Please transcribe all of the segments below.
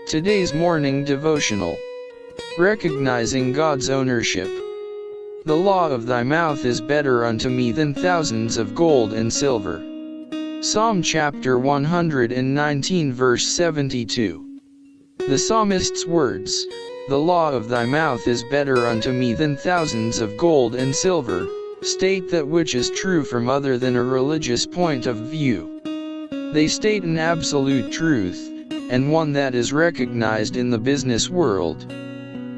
Today's morning devotional. Recognizing God's ownership. The law of thy mouth is better unto me than thousands of gold and silver. Psalm chapter 119 verse 72. The psalmist's words, "The law of thy mouth is better unto me than thousands of gold and silver," state that which is true from other than a religious point of view. They state an absolute truth, and one that is recognized in the business world.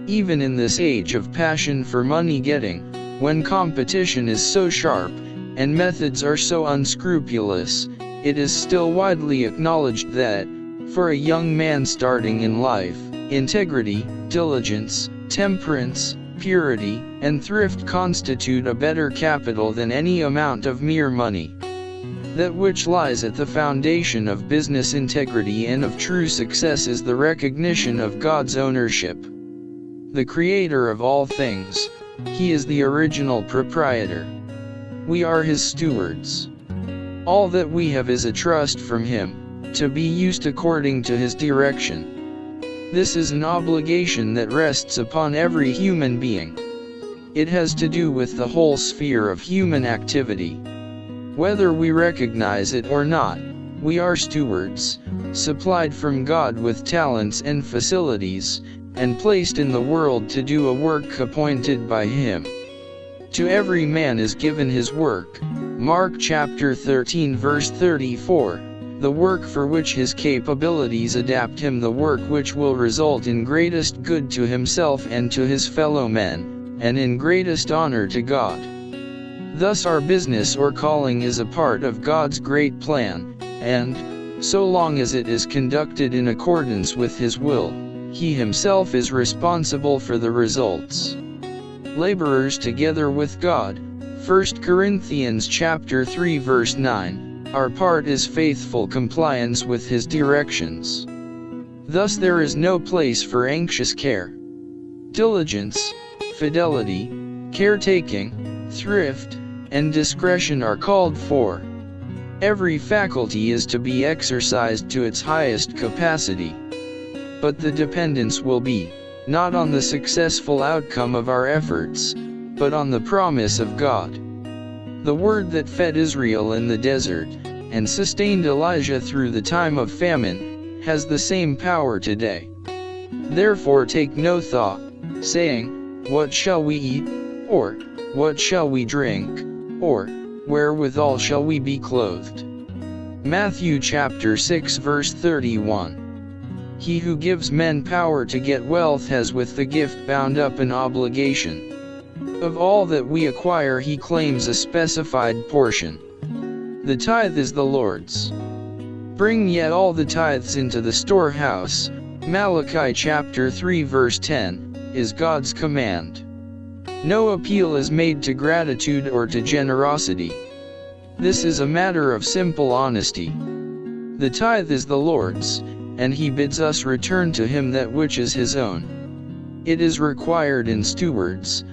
Even in this age of passion for money-getting, when competition is so sharp, and methods are so unscrupulous, it is still widely acknowledged that, for a young man starting in life, integrity, diligence, temperance, purity, and thrift constitute a better capital than any amount of mere money. That which lies at the foundation of business integrity and of true success is the recognition of God's ownership. The Creator of all things, He is the original proprietor. We are His stewards. All that we have is a trust from Him, to be used according to His direction. This is an obligation that rests upon every human being. It has to do with the whole sphere of human activity. Whether we recognize it or not, we are stewards, supplied from God with talents and facilities, and placed in the world to do a work appointed by Him. To every man is given his work, Mark chapter 13 verse 34, the work for which his capabilities adapt him, the work which will result in greatest good to himself and to his fellow men, and in greatest honor to God. Thus our business or calling is a part of God's great plan, and, so long as it is conducted in accordance with His will, He Himself is responsible for the results. Laborers together with God, 1 Corinthians chapter 3 verse 9, our part is faithful compliance with His directions. Thus there is no place for anxious care. Diligence, fidelity, caretaking, thrift, and discretion are called for. Every faculty is to be exercised to its highest capacity. But the dependence will be, not on the successful outcome of our efforts, but on the promise of God. The word that fed Israel in the desert, and sustained Elijah through the time of famine, has the same power today. Therefore take no thought, saying, "What shall we eat?" or, "What shall we drink?" or, "Wherewithal shall we be clothed?" Matthew chapter 6 verse 31. He who gives men power to get wealth has with the gift bound up an obligation. Of all that we acquire He claims a specified portion. The tithe is the Lord's. Bring yet all the tithes into the storehouse, Malachi chapter 3 verse 10, is God's command. No appeal is made to gratitude or to generosity. This is a matter of simple honesty. The tithe is the Lord's, and He bids us return to Him that which is His own. It is required in stewards,